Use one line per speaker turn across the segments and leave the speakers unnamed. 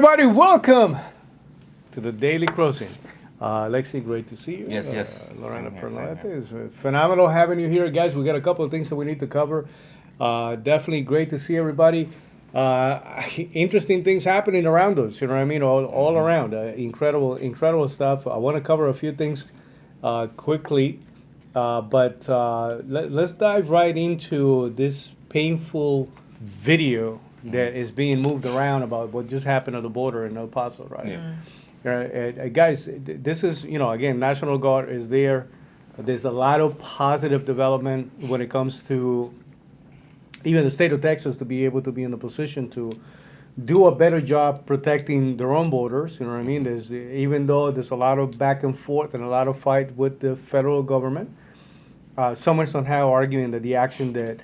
everybody, welcome to the Daily Crossing. Lexi, great to see you.
Yes.
Lorena
Same
Perlante,
here.
it's phenomenal having you here. Guys, we got a couple of things that we need to cover. Definitely great to see everybody. Interesting things happening around us, you know what I mean? All around. Incredible stuff. I want to cover a few things quickly, but let's dive right into this painful video that is being moved around about what just happened at the border in El Paso, right? Guys, this is, again, National Guard is there. There's a lot of positive development when it comes to even the state of Texas to be able to be in a position to do a better job protecting their own borders. You know what I mean? There's, even though there's a lot of back and forth and a lot of fight with the federal government, some are somehow arguing that the action that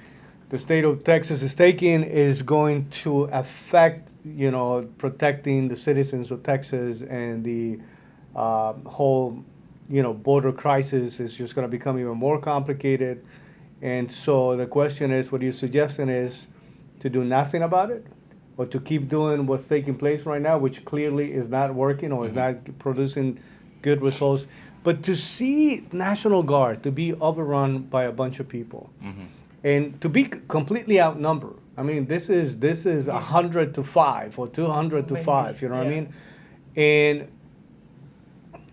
the state of Texas is taking is going to affect, protecting the citizens of Texas, and the whole, border crisis is just going to become even more complicated. And so the question is, what you're suggesting is to do nothing about it, or to keep doing what's taking place right now, which clearly is not working or is not producing good results. But to see National Guard to be overrun by a bunch of people, and to be completely outnumbered. I mean, this is 100-5 or 200-5. You know what I mean? And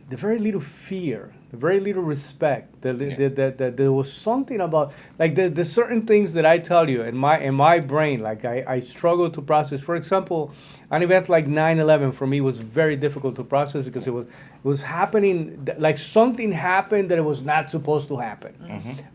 the very little fear, the very little respect. That there was something about, like, there's certain things that I tell you in my brain, like I struggle to process. For example, an event like 9/11 for me was very difficult to process because it was happening, like something happened that it was not supposed to happen.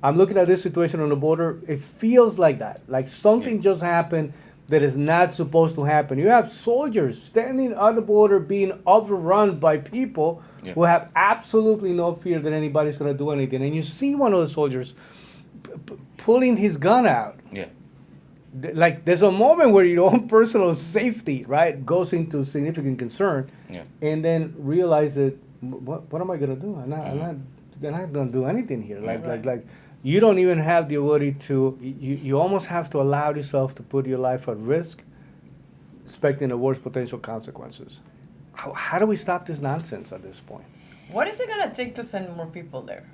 I'm looking at this situation on the border. It feels like that, like something just happened that is not supposed to happen. You have soldiers standing on the border being overrun by people who have absolutely no fear that anybody's going to do anything. And you see one of the soldiers pulling his gun out. Like, there's a moment where your own personal safety, right, goes into significant concern, and then realize that, what am I going to do? I'm not going to do anything here. Like you don't even have the ability to, you almost have to allow yourself to put your life at risk, expecting the worst potential consequences. How do we stop this nonsense at this point?
What is it going to take to send more people there?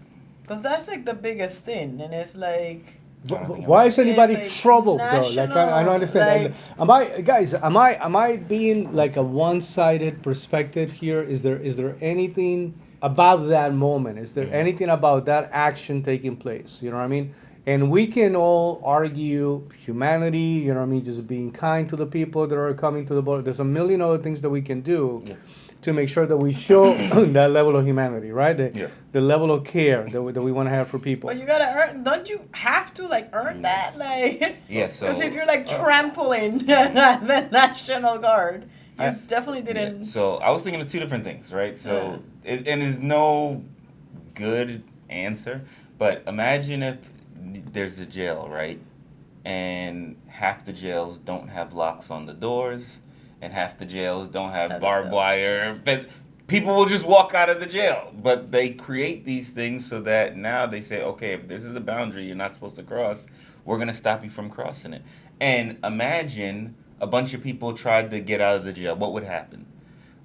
Because that's like the biggest thing, and it's like...
Why is anybody
like
troubled though? Like, I don't understand.
Like,
Am I being like a one-sided perspective here? Is there anything about that moment? Is there anything about that action taking place? You know what I mean? And we can all argue humanity, you know what I mean, just being kind to the people that are coming to the border. There's a million other things that we can do to make sure that we show that level of humanity, right? The level of care that we want to have for people.
but you gotta earn. Don't you have to like earn that? Like,
So
because if you're like trampling the National Guard, you definitely didn't.
So I was thinking of two different things, right? So and there's no good answer, but imagine if there's a jail, right? And half the jails don't have locks on the doors, and half the jails don't have barbed wire. But people will just walk out of the jail. But they create these things so that now they say, okay, if this is a boundary you're not supposed to cross, we're going to stop you from crossing it. And imagine a bunch of people tried to get out of the jail. What would happen?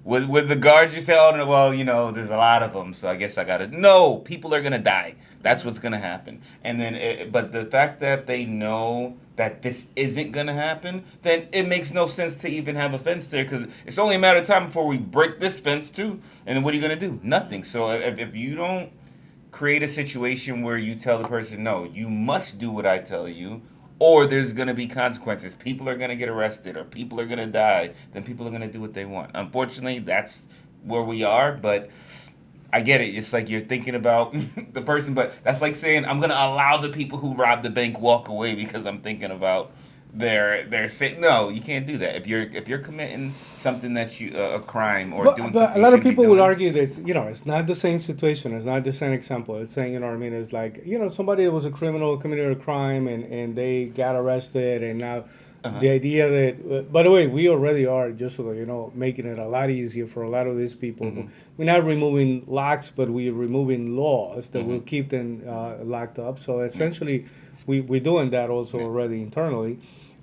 With the guards, you say, oh, no, well, there's a lot of them, so I guess I got to... No, people are going to die. That's what's going to happen. And then, but the fact that they know that this isn't going to happen, then it makes no sense to even have a fence there, because it's only a matter of time before we break this fence, too. And then what are you going to do? Nothing. So if you don't create a situation where you tell the person, no, you must do what I tell you, or there's going to be consequences, people are going to get arrested, or people are going to die, then people are going to do what they want. Unfortunately, that's where we are, but I get it. It's like you're thinking about the person, but that's like saying, I'm going to allow the people who robbed the bank walk away because I'm thinking about their no, you can't do that. If you're committing something that a crime or doing something,
a lot of people will argue that it's not the same situation, it's not the same example. It's saying, what I mean, it's like, somebody was a criminal, committed a crime, and they got arrested, and now the idea that, by the way, we already are, just so making it a lot easier for a lot of these people. We're not removing locks, but we're removing laws that will keep them locked up. So essentially, we're doing that also already internally.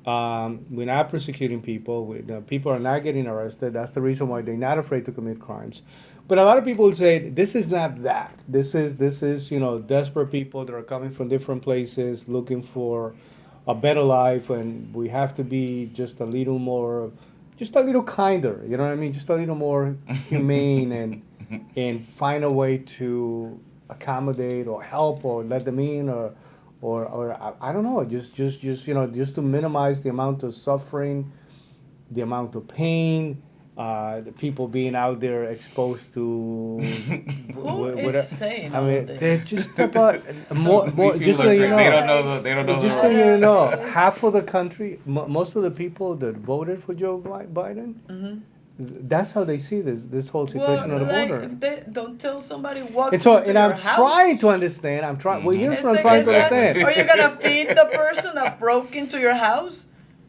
We're not persecuting people. People are not getting arrested. That's the reason why they're not afraid to commit crimes. But a lot of people say this is not that. This is desperate people that are coming from different places looking for a better life, and we have to be just a little kinder. You know what I mean? Just a little more humane and find a way to accommodate or help or let them in or I don't know, just to minimize the amount of suffering, the amount of pain, the people being out there exposed to.
Who is saying
I
all
mean,
this?
they're just about more.
These
Just
people
so
are
you
crazy.
know,
They don't know.
just
the
so
rules.
you know, half of the country, most of the people that voted for Joe Biden, that's how they see this whole situation
Well,
on the
like,
border.
if they don't tell somebody walks
And so,
into
and
your
I'm
house.
trying to understand. I'm trying. Well, here's
It's
what I'm
like,
trying
is
to
that,
understand.
are you gonna feed the person that broke into your house?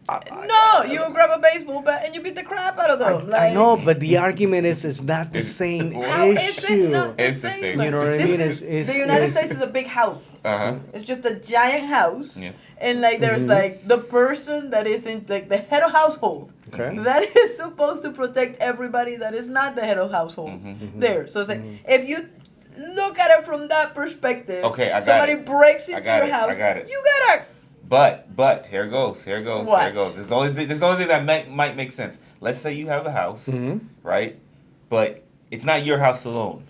No, you grab a baseball bat and you beat the crap out of them.
I know, but the argument is it's not the
It's-
same
How is it
issue.
not the
It's the
same?
same.
You know what I
This
mean?
is, the United States is a big house.
Uh-huh.
It's just a giant house.
Yeah.
And like there's like the person that isn't like the head of household.
Okay.
That is supposed to protect everybody that is not the head of household there. So it's like if you look at it from that perspective,
Okay, I got
somebody
it.
breaks
I
into
got
your
it. I
house,
got it.
you gotta
But here goes.
What?
There's the only thing that might make sense. Let's say you have a house, right? But it's not your house alone.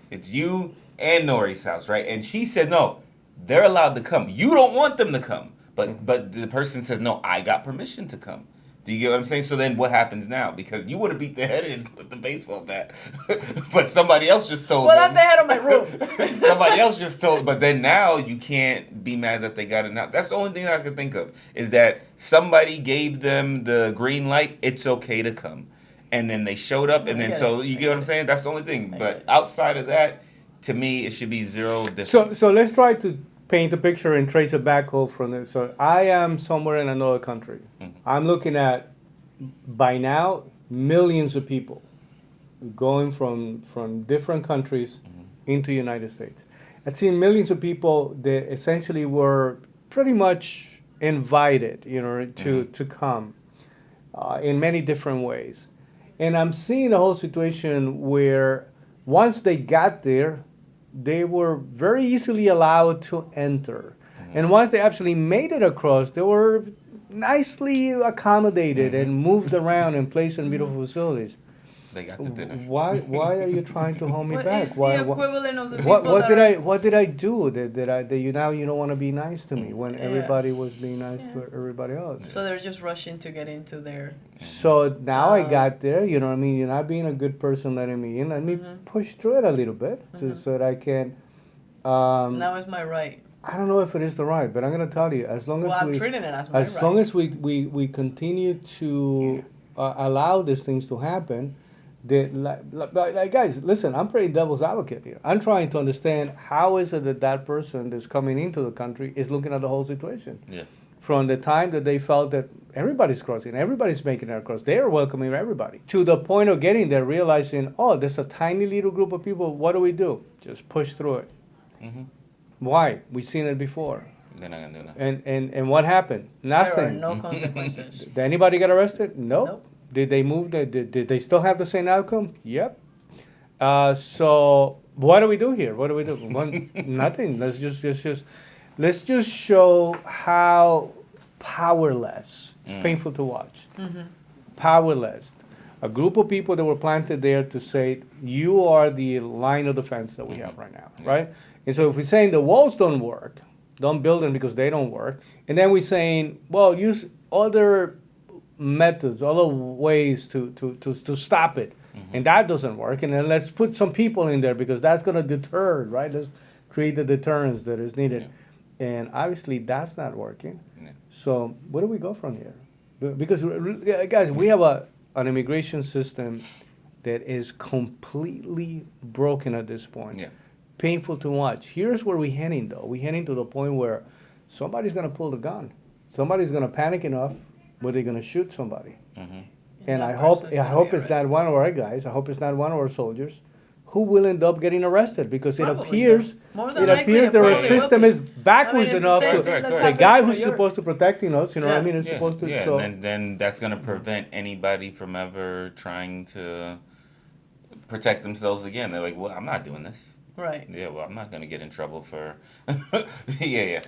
It's you and Nori's house, right? And she said no, they're allowed to come. You don't want them to come, but the person says no, I got permission to come. Do you get what I'm saying? So then what happens now? Because you would have beat the head in with the baseball bat, but somebody else just told
well,
them.
I'm the head of my room.
Somebody else just told, but then now you can't be mad that they got it now. That's the only thing I can think of is that somebody gave them the green light. It's okay to come, and then they showed up, and then so you get what I'm saying. That's the only thing. But outside of that, to me, it should be zero difference.
So let's try to paint a picture and trace it back home from it. So I am somewhere in another country. I'm looking at by now millions of people going from different countries into the United States. I've seen millions of people that essentially were pretty much invited, to come in many different ways. And I'm seeing a whole situation where once they got there, they were very easily allowed to enter. And once they actually made it across, they were nicely accommodated and moved around and placed in beautiful facilities.
They got the dinner.
Why are you trying to hold me
What
back?
is
Why,
the
what,
equivalent of the people
what
that
did
are,
what did I do that you don't want to be nice to me when
Yeah.
everybody was being nice to everybody else?
So they're just rushing to get into their.
So now I
Oh.
got there, you know what I mean? You're not being a good person letting me in. Let me push through it a little bit so that I can.
Now is my right.
I don't know if it is the right, but I'm going to tell you, as long as
Well, I'm
we.
treating it as my
As
right.
long as we continue to allow these things to happen, like guys, listen, I'm playing devil's advocate here. I'm trying to understand how is it that person that's coming into the country is looking at the whole situation.
Yeah.
From the time that they felt that everybody's crossing, everybody's making it across, they are welcoming everybody. To the point of getting there, realizing, oh, there's a tiny little group of people, what do? Just push through it. Why? We've seen it before.
They're not gonna do nothing.
And what happened?
There are
Nothing.
no consequences.
Did anybody get arrested? Nope.
Nope.
Did they move? Did they still have the same outcome? Yep. So what do we do here? What do we do? Nothing. Let's just show how powerless. It's painful to watch. Powerless. A group of people that were planted there to say you are the line of defense that we have right now, right? And so if we're saying the walls don't work, don't build them because they don't work, and then we're saying, well, use other methods, other ways to stop it, and that doesn't work, and then let's put some people in there because that's going to deter, right? Let's create the deterrence that is needed, and obviously that's not working. So where do we go from here? Because guys, we have an immigration system that is completely broken at this point.
Yeah.
Painful to watch. Here's where we're heading, though. We're heading to the point where somebody's going to pull the gun. Somebody's going to panic enough where they're going to shoot somebody. And
that
I hope
person's gonna
it's
be
not
arrested.
one of our guys. I hope it's not one of our soldiers who will end up getting arrested because it
Probably,
appears
More than
it
likely,
appears
it
the
probably
system
will
is
be.
backwards
it's the
enough
same
to
thing that's
Correct.
the
happening
guy
in
who's
New York.
supposed to protecting us, you know what I
Yeah.
mean, is supposed to.
Yeah,
So
and then that's gonna prevent anybody from ever trying to protect themselves again. They're like, well, I'm not doing this.
Right.
Yeah, well, I'm not gonna get in trouble for. Yeah, yeah.